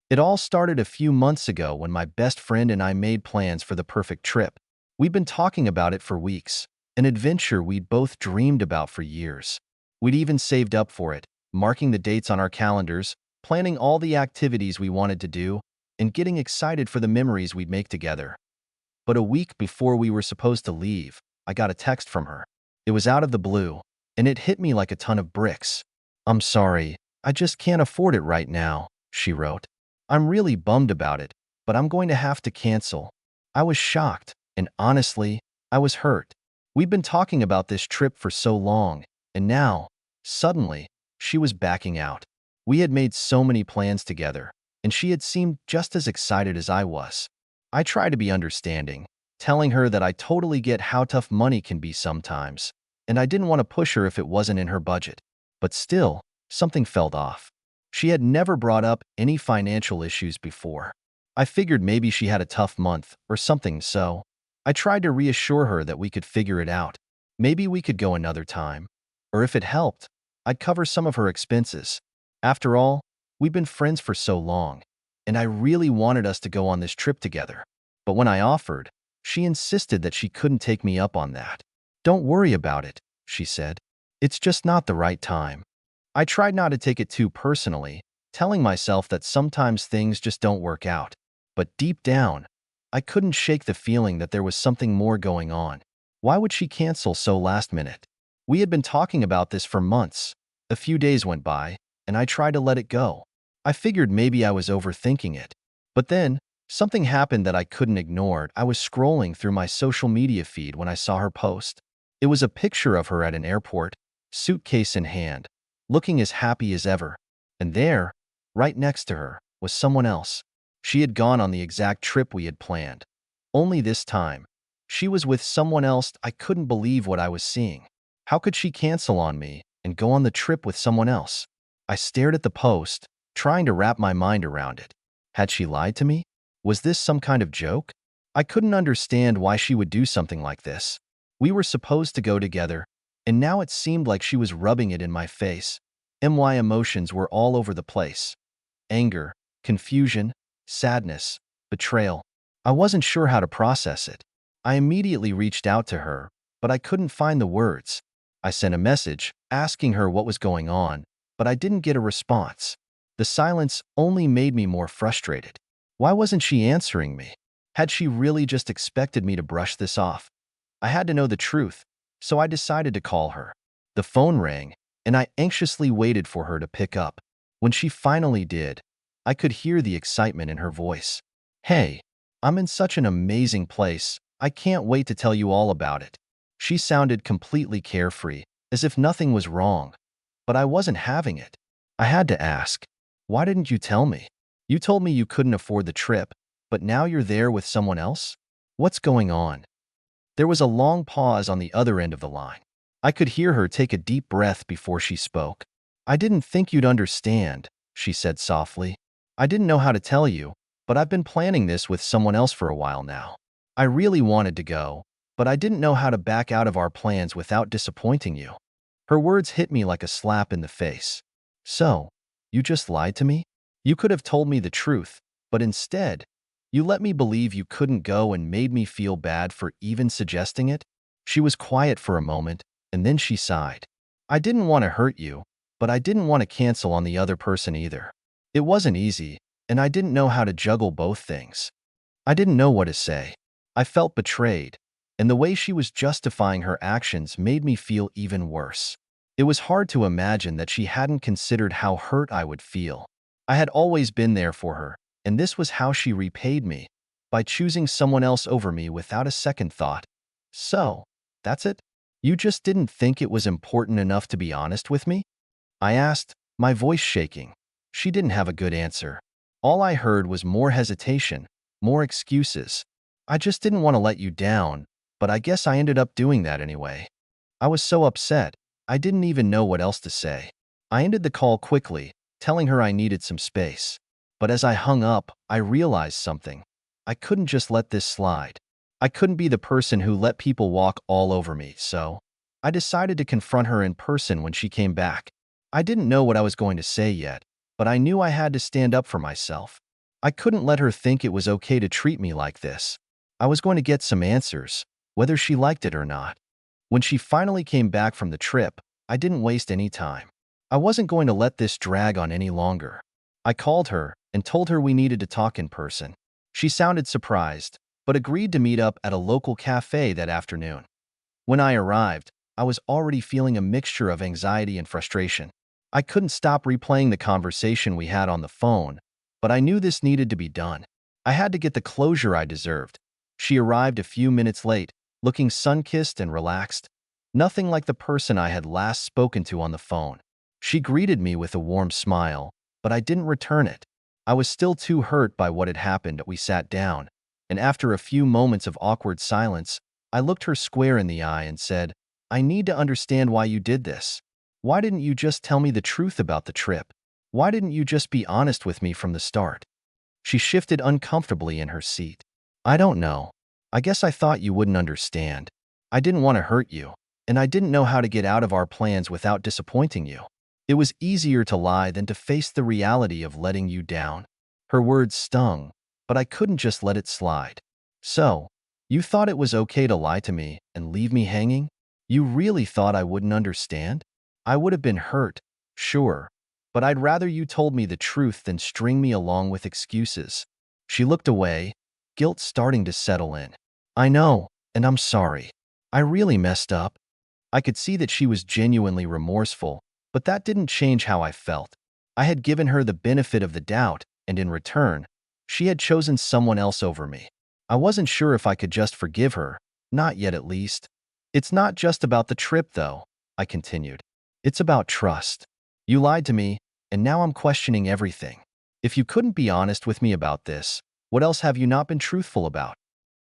It all started a few months ago when my best friend and I made plans for the perfect trip. We'd been talking about it for weeks, an adventure we'd both dreamed about for years. We'd even saved up for it, marking the dates on our calendars, planning all the activities we wanted to do, and getting excited for the memories we'd make together. But a week before we were supposed to leave, I got a text from her. It was out of the blue, and it hit me like a ton of bricks. "I'm sorry, I just can't afford it right now," she wrote. "I'm really bummed about it, but I'm going to have to cancel." I was shocked, and honestly, I was hurt. We'd been talking about this trip for so long, and now, suddenly, she was backing out. We had made so many plans together, and she had seemed just as excited as I was. I tried to be understanding, telling her that I totally get how tough money can be sometimes, and I didn't want to push her if it wasn't in her budget. But still, something felt off. She had never brought up any financial issues before. I figured maybe she had a tough month or something, so I tried to reassure her that we could figure it out. Maybe we could go another time. Or if it helped, I'd cover some of her expenses. After all, we've been friends for so long, and I really wanted us to go on this trip together. But when I offered, she insisted that she couldn't take me up on that. "Don't worry about it," she said. "It's just not the right time." I tried not to take it too personally, telling myself that sometimes things just don't work out. But deep down, I couldn't shake the feeling that there was something more going on. Why would she cancel so last minute? We had been talking about this for months. A few days went by, and I tried to let it go. I figured maybe I was overthinking it. But then, something happened that I couldn't ignore. I was scrolling through my social media feed when I saw her post. It was a picture of her at an airport, suitcase in hand, looking as happy as ever. And there, right next to her, was someone else. She had gone on the exact trip we had planned. Only this time, she was with someone else. I couldn't believe what I was seeing. How could she cancel on me and go on the trip with someone else? I stared at the post, trying to wrap my mind around it. Had she lied to me? Was this some kind of joke? I couldn't understand why she would do something like this. We were supposed to go together, and now it seemed like she was rubbing it in my face. My emotions were all over the place. Anger, confusion, sadness, betrayal. I wasn't sure how to process it. I immediately reached out to her, but I couldn't find the words. I sent a message asking her what was going on, but I didn't get a response. The silence only made me more frustrated. Why wasn't she answering me? Had she really just expected me to brush this off? I had to know the truth, so I decided to call her. The phone rang, and I anxiously waited for her to pick up. When she finally did, I could hear the excitement in her voice. "Hey, I'm in such an amazing place. I can't wait to tell you all about it." She sounded completely carefree, as if nothing was wrong. But I wasn't having it. I had to ask, "Why didn't you tell me? You told me you couldn't afford the trip, but now you're there with someone else? What's going on?" There was a long pause on the other end of the line. I could hear her take a deep breath before she spoke. "I didn't think you'd understand," she said softly. "I didn't know how to tell you, but I've been planning this with someone else for a while now. I really wanted to go, but I didn't know how to back out of our plans without disappointing you." Her words hit me like a slap in the face. "So, you just lied to me? You could have told me the truth, but instead, you let me believe you couldn't go and made me feel bad for even suggesting it?" She was quiet for a moment, and then she sighed. "I didn't want to hurt you, but I didn't want to cancel on the other person either. It wasn't easy, and I didn't know how to juggle both things. I didn't know what to say. I felt betrayed, and the way she was justifying her actions made me feel even worse. It was hard to imagine that she hadn't considered how hurt I would feel. I had always been there for her, and this was how she repaid me, by choosing someone else over me without a second thought. "So, that's it? You just didn't think it was important enough to be honest with me?" I asked, my voice shaking. She didn't have a good answer. All I heard was more hesitation, more excuses. "I just didn't want to let you down, but I guess I ended up doing that anyway." I was so upset, I didn't even know what else to say. I ended the call quickly, telling her I needed some space. But as I hung up, I realized something. I couldn't just let this slide. I couldn't be the person who let people walk all over me, so I decided to confront her in person when she came back. I didn't know what I was going to say yet, but I knew I had to stand up for myself. I couldn't let her think it was okay to treat me like this. I was going to get some answers, whether she liked it or not. When she finally came back from the trip, I didn't waste any time. I wasn't going to let this drag on any longer. I called her and told her we needed to talk in person. She sounded surprised, but agreed to meet up at a local cafe that afternoon. When I arrived, I was already feeling a mixture of anxiety and frustration. I couldn't stop replaying the conversation we had on the phone, but I knew this needed to be done. I had to get the closure I deserved. She arrived a few minutes late, looking sun-kissed and relaxed. Nothing like the person I had last spoken to on the phone. She greeted me with a warm smile, but I didn't return it. I was still too hurt by what had happened. We sat down, and after a few moments of awkward silence, I looked her square in the eye and said, "I need to understand why you did this. Why didn't you just tell me the truth about the trip? Why didn't you just be honest with me from the start?" She shifted uncomfortably in her seat. "I don't know. I guess I thought you wouldn't understand. I didn't want to hurt you, and I didn't know how to get out of our plans without disappointing you. It was easier to lie than to face the reality of letting you down." Her words stung, but I couldn't just let it slide. "So, you thought it was okay to lie to me and leave me hanging? You really thought I wouldn't understand? I would have been hurt, sure, but I'd rather you told me the truth than string me along with excuses." She looked away, guilt starting to settle in. "I know, and I'm sorry. I really messed up." I could see that she was genuinely remorseful, but that didn't change how I felt. I had given her the benefit of the doubt, and in return, she had chosen someone else over me. I wasn't sure if I could just forgive her, not yet at least. "It's not just about the trip, though," I continued. "It's about trust. You lied to me, and now I'm questioning everything. If you couldn't be honest with me about this, what else have you not been truthful about?"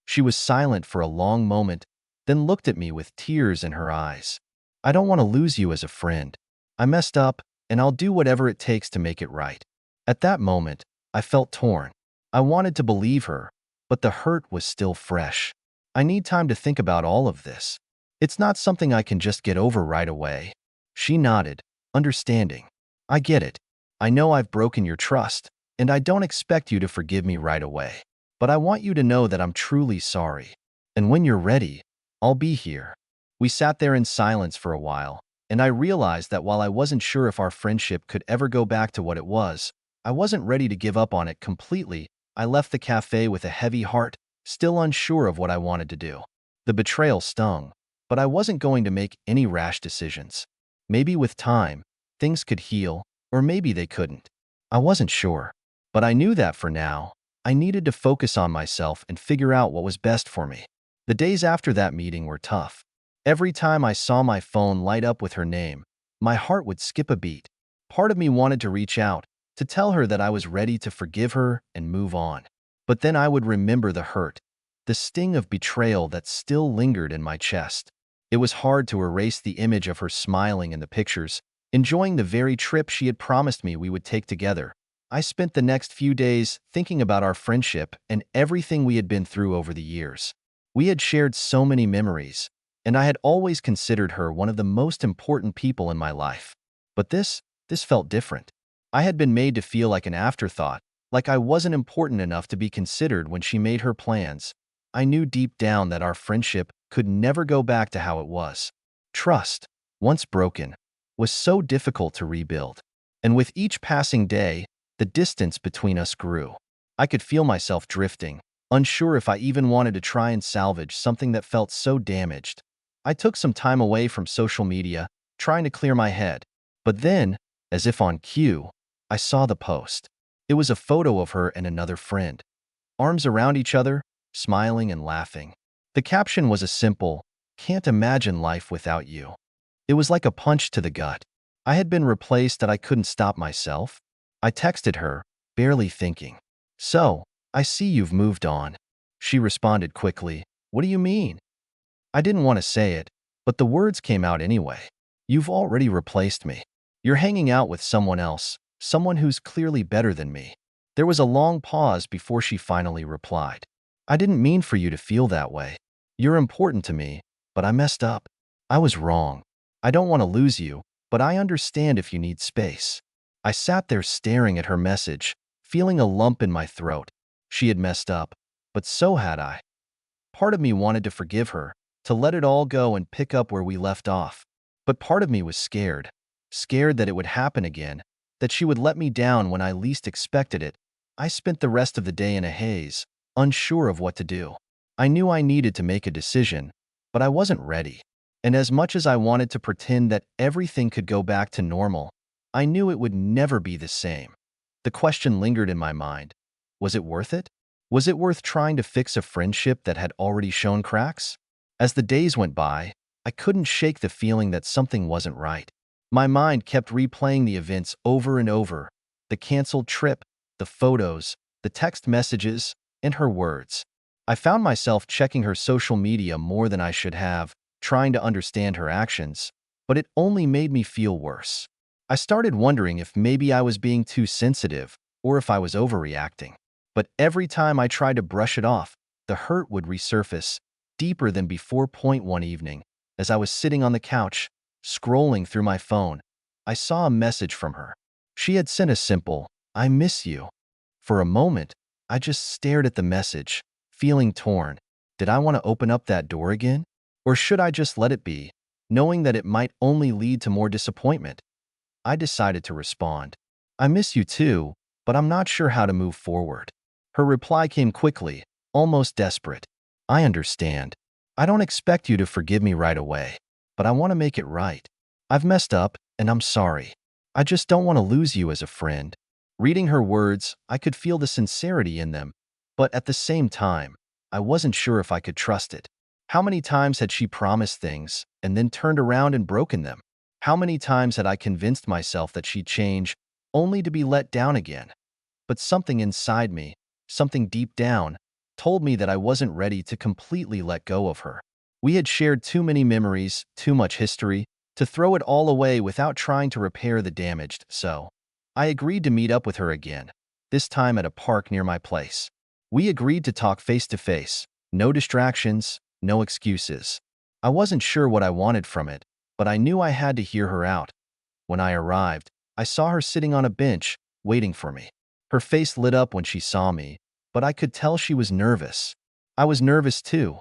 She was silent for a long moment, then looked at me with tears in her eyes. "I don't want to lose you as a friend. I messed up, and I'll do whatever it takes to make it right." At that moment, I felt torn. I wanted to believe her, but the hurt was still fresh. "I need time to think about all of this. It's not something I can just get over right away." She nodded, understanding. "I get it. I know I've broken your trust, and I don't expect you to forgive me right away. But I want you to know that I'm truly sorry. And when you're ready, I'll be here." We sat there in silence for a while, and I realized that while I wasn't sure if our friendship could ever go back to what it was, I wasn't ready to give up on it completely. I left the cafe with a heavy heart, still unsure of what I wanted to do. The betrayal stung, but I wasn't going to make any rash decisions. Maybe with time, things could heal, or maybe they couldn't. I wasn't sure. But I knew that for now, I needed to focus on myself and figure out what was best for me. The days after that meeting were tough. Every time I saw my phone light up with her name, my heart would skip a beat. Part of me wanted to reach out, to tell her that I was ready to forgive her and move on. But then I would remember the hurt, the sting of betrayal that still lingered in my chest. It was hard to erase the image of her smiling in the pictures, enjoying the very trip she had promised me we would take together. I spent the next few days thinking about our friendship and everything we had been through over the years. We had shared so many memories, and I had always considered her one of the most important people in my life. But this felt different. I had been made to feel like an afterthought, like I wasn't important enough to be considered when she made her plans. I knew deep down that our friendship could never go back to how it was. Trust, once broken, was so difficult to rebuild. And with each passing day, the distance between us grew. I could feel myself drifting, unsure if I even wanted to try and salvage something that felt so damaged. I took some time away from social media, trying to clear my head. But then, as if on cue, I saw the post. It was a photo of her and another friend, arms around each other, smiling and laughing. The caption was a simple, "Can't imagine life without you." It was like a punch to the gut. I had been replaced that I couldn't stop myself. I texted her, barely thinking. "So, I see you've moved on." She responded quickly, "What do you mean?" I didn't want to say it, but the words came out anyway. "You've already replaced me. You're hanging out with someone else, someone who's clearly better than me." There was a long pause before she finally replied. "I didn't mean for you to feel that way. You're important to me, but I messed up. I was wrong. I don't want to lose you, but I understand if you need space." I sat there staring at her message, feeling a lump in my throat. She had messed up, but so had I. Part of me wanted to forgive her, to let it all go and pick up where we left off. But part of me was scared. Scared that it would happen again, that she would let me down when I least expected it. I spent the rest of the day in a haze, unsure of what to do. I knew I needed to make a decision, but I wasn't ready. And as much as I wanted to pretend that everything could go back to normal, I knew it would never be the same. The question lingered in my mind. Was it worth it? Was it worth trying to fix a friendship that had already shown cracks? As the days went by, I couldn't shake the feeling that something wasn't right. My mind kept replaying the events over and over, the canceled trip, the photos, the text messages, and her words. I found myself checking her social media more than I should have, trying to understand her actions, but it only made me feel worse. I started wondering if maybe I was being too sensitive or if I was overreacting. But every time I tried to brush it off, the hurt would resurface, deeper than before. One evening, as I was sitting on the couch, scrolling through my phone, I saw a message from her. She had sent a simple, "I miss you." For a moment, I just stared at the message, feeling torn. Did I want to open up that door again? Or should I just let it be, knowing that it might only lead to more disappointment? I decided to respond. "I miss you too, but I'm not sure how to move forward." Her reply came quickly, almost desperate. "I understand. I don't expect you to forgive me right away, but I want to make it right. I've messed up, and I'm sorry. I just don't want to lose you as a friend." Reading her words, I could feel the sincerity in them, but at the same time, I wasn't sure if I could trust it. How many times had she promised things and then turned around and broken them? How many times had I convinced myself that she'd change, only to be let down again? But something inside me, something deep down, told me that I wasn't ready to completely let go of her. We had shared too many memories, too much history, to throw it all away without trying to repair the damage, so I agreed to meet up with her again, this time at a park near my place. We agreed to talk face to face, no distractions, no excuses. I wasn't sure what I wanted from it, but I knew I had to hear her out. When I arrived, I saw her sitting on a bench, waiting for me. Her face lit up when she saw me, but I could tell she was nervous. I was nervous too.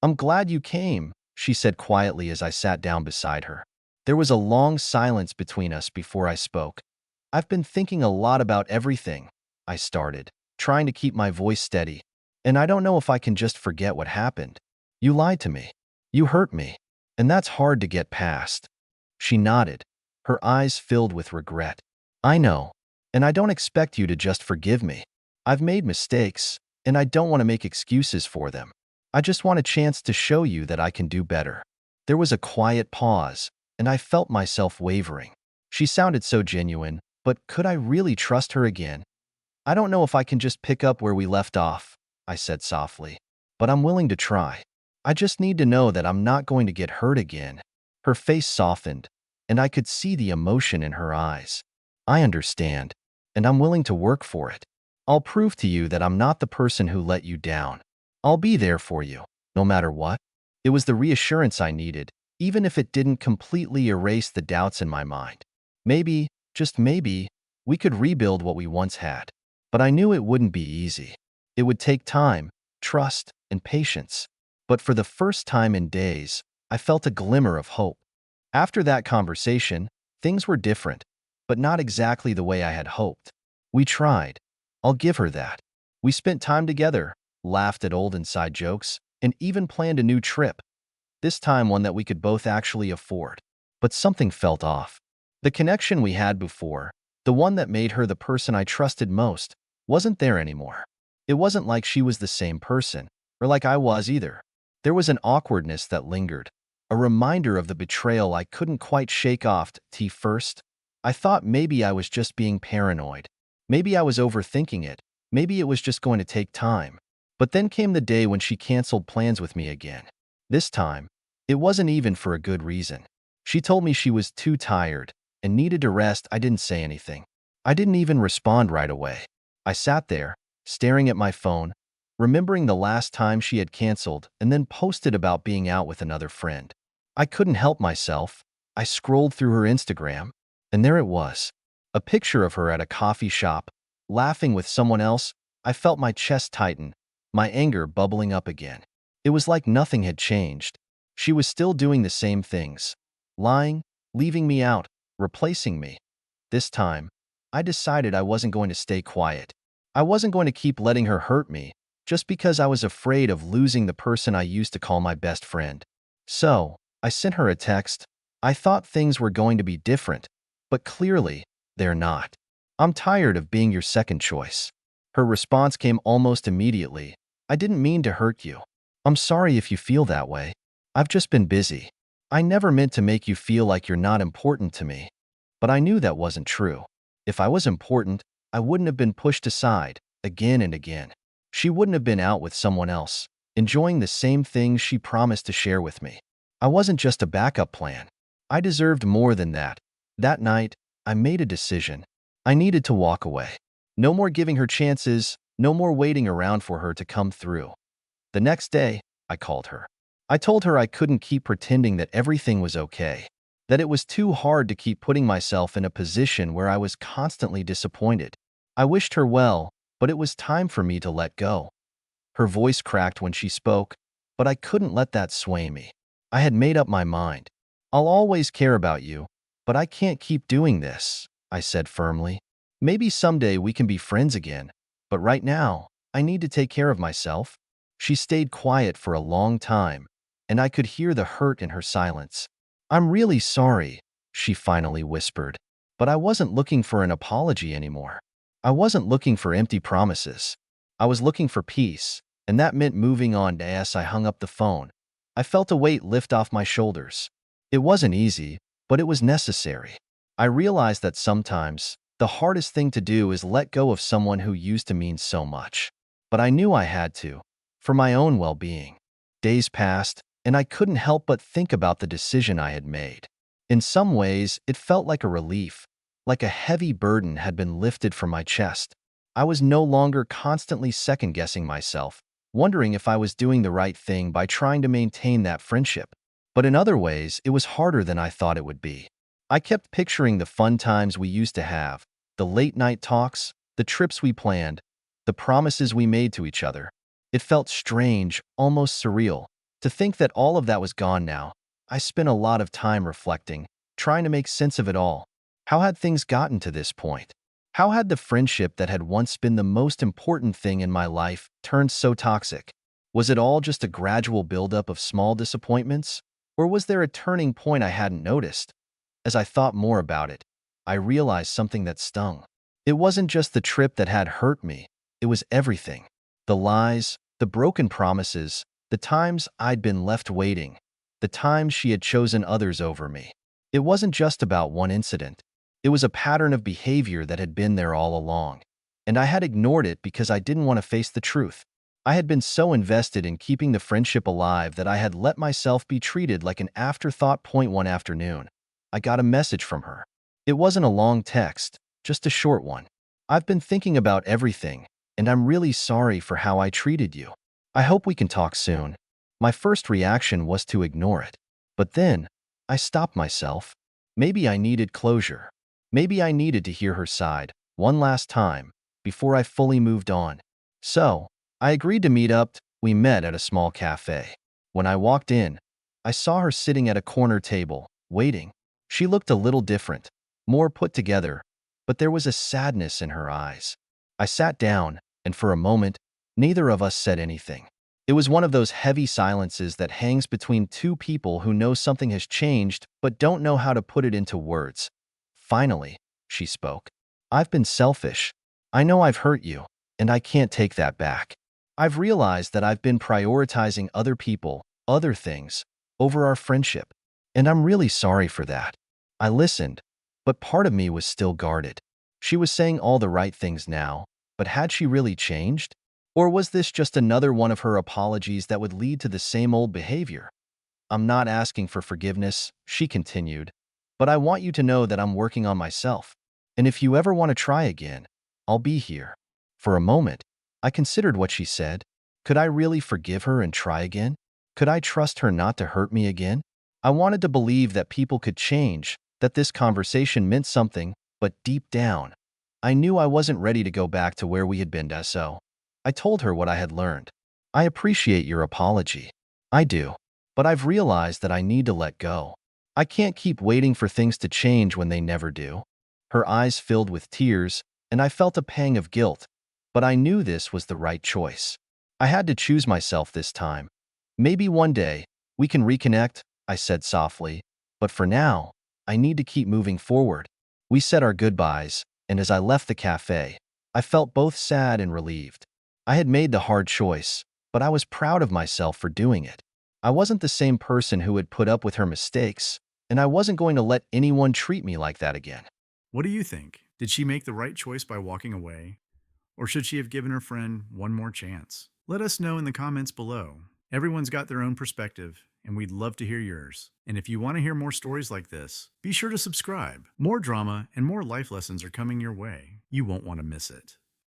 "I'm glad you came," she said quietly as I sat down beside her. There was a long silence between us before I spoke. "I've been thinking a lot about everything," I started, trying to keep my voice steady. "And I don't know if I can just forget what happened. You lied to me. You hurt me. And that's hard to get past." She nodded, her eyes filled with regret. "I know. And I don't expect you to just forgive me. I've made mistakes, and I don't want to make excuses for them. I just want a chance to show you that I can do better." There was a quiet pause, and I felt myself wavering. She sounded so genuine, but could I really trust her again? "I don't know if I can just pick up where we left off," I said softly, "but I'm willing to try. I just need to know that I'm not going to get hurt again." Her face softened, and I could see the emotion in her eyes. "I understand, and I'm willing to work for it. I'll prove to you that I'm not the person who let you down. I'll be there for you, no matter what." It was the reassurance I needed, even if it didn't completely erase the doubts in my mind. Maybe, just maybe, we could rebuild what we once had. But I knew it wouldn't be easy. It would take time, trust, and patience. But for the first time in days, I felt a glimmer of hope. After that conversation, things were different, but not exactly the way I had hoped. We tried. I'll give her that. We spent time together, laughed at old inside jokes, and even planned a new trip, this time one that we could both actually afford. But something felt off. The connection we had before, the one that made her the person I trusted most, wasn't there anymore. It wasn't like she was the same person, or like I was either. There was an awkwardness that lingered, a reminder of the betrayal I couldn't quite shake off. First, I thought maybe I was just being paranoid. Maybe I was overthinking it. Maybe it was just going to take time. But then came the day when she canceled plans with me again. This time, it wasn't even for a good reason. She told me she was too tired and needed to rest. I didn't say anything. I didn't even respond right away. I sat there, staring at my phone, remembering the last time she had canceled and then posted about being out with another friend. I couldn't help myself. I scrolled through her Instagram, and there it was. A picture of her at a coffee shop, laughing with someone else, I felt my chest tighten, my anger bubbling up again. It was like nothing had changed. She was still doing the same things. Lying, leaving me out, replacing me. This time, I decided I wasn't going to stay quiet. I wasn't going to keep letting her hurt me, just because I was afraid of losing the person I used to call my best friend. So, I sent her a text. I thought things were going to be different, but clearly, they're not. I'm tired of being your second choice. Her response came almost immediately. I didn't mean to hurt you. I'm sorry if you feel that way. I've just been busy. I never meant to make you feel like you're not important to me. But I knew that wasn't true. If I was important, I wouldn't have been pushed aside, again and again. She wouldn't have been out with someone else, enjoying the same things she promised to share with me. I wasn't just a backup plan. I deserved more than that. That night, I made a decision. I needed to walk away. No more giving her chances, no more waiting around for her to come through. The next day, I called her. I told her I couldn't keep pretending that everything was okay, that it was too hard to keep putting myself in a position where I was constantly disappointed. I wished her well, but it was time for me to let go. Her voice cracked when she spoke, but I couldn't let that sway me. I had made up my mind. I'll always care about you, but I can't keep doing this, I said firmly. Maybe someday we can be friends again, but right now, I need to take care of myself. She stayed quiet for a long time, and I could hear the hurt in her silence. I'm really sorry, she finally whispered, but I wasn't looking for an apology anymore. I wasn't looking for empty promises. I was looking for peace, and that meant moving on. As I hung up the phone, I felt a weight lift off my shoulders. It wasn't easy, but it was necessary. I realized that sometimes, the hardest thing to do is let go of someone who used to mean so much. But I knew I had to, for my own well-being. Days passed, and I couldn't help but think about the decision I had made. In some ways, it felt like a relief, like a heavy burden had been lifted from my chest. I was no longer constantly second-guessing myself, wondering if I was doing the right thing by trying to maintain that friendship. But in other ways, it was harder than I thought it would be. I kept picturing the fun times we used to have, the late-night talks, the trips we planned, the promises we made to each other. It felt strange, almost surreal, to think that all of that was gone now. I spent a lot of time reflecting, trying to make sense of it all. How had things gotten to this point? How had the friendship that had once been the most important thing in my life turned so toxic? Was it all just a gradual buildup of small disappointments? Or was there a turning point I hadn't noticed? As I thought more about it, I realized something that stung. It wasn't just the trip that had hurt me, it was everything. The lies, the broken promises, the times I'd been left waiting, the times she had chosen others over me. It wasn't just about one incident. It was a pattern of behavior that had been there all along, and I had ignored it because I didn't want to face the truth. I had been so invested in keeping the friendship alive that I had let myself be treated like an afterthought. One afternoon, I got a message from her. It wasn't a long text, just a short one. I've been thinking about everything, and I'm really sorry for how I treated you. I hope we can talk soon. My first reaction was to ignore it. But then, I stopped myself. Maybe I needed closure. Maybe I needed to hear her side, one last time, before I fully moved on. So, I agreed to meet up. We met at a small cafe. When I walked in, I saw her sitting at a corner table, waiting. She looked a little different, more put together, but there was a sadness in her eyes. I sat down, and for a moment, neither of us said anything. It was one of those heavy silences that hangs between two people who know something has changed but don't know how to put it into words. Finally, she spoke. I've been selfish. I know I've hurt you, and I can't take that back. I've realized that I've been prioritizing other people, other things, over our friendship, and I'm really sorry for that. I listened, but part of me was still guarded. She was saying all the right things now, but had she really changed? Or was this just another one of her apologies that would lead to the same old behavior? I'm not asking for forgiveness, she continued, but I want you to know that I'm working on myself. And if you ever want to try again, I'll be here. For a moment, I considered what she said. Could I really forgive her and try again? Could I trust her not to hurt me again? I wanted to believe that people could change, that this conversation meant something, but deep down, I knew I wasn't ready to go back to where we had been, so I told her what I had learned. I appreciate your apology. I do. But I've realized that I need to let go. I can't keep waiting for things to change when they never do. Her eyes filled with tears, and I felt a pang of guilt, but I knew this was the right choice. I had to choose myself this time. Maybe one day, we can reconnect, I said softly, but for now, I need to keep moving forward. We said our goodbyes, and as I left the cafe, I felt both sad and relieved. I had made the hard choice, but I was proud of myself for doing it. I wasn't the same person who had put up with her mistakes, and I wasn't going to let anyone treat me like that again. What do you think? Did she make the right choice by walking away? Or should she have given her friend one more chance? Let us know in the comments below. Everyone's got their own perspective, and we'd love to hear yours. And if you want to hear more stories like this, be sure to subscribe. More drama and more life lessons are coming your way. You won't want to miss it.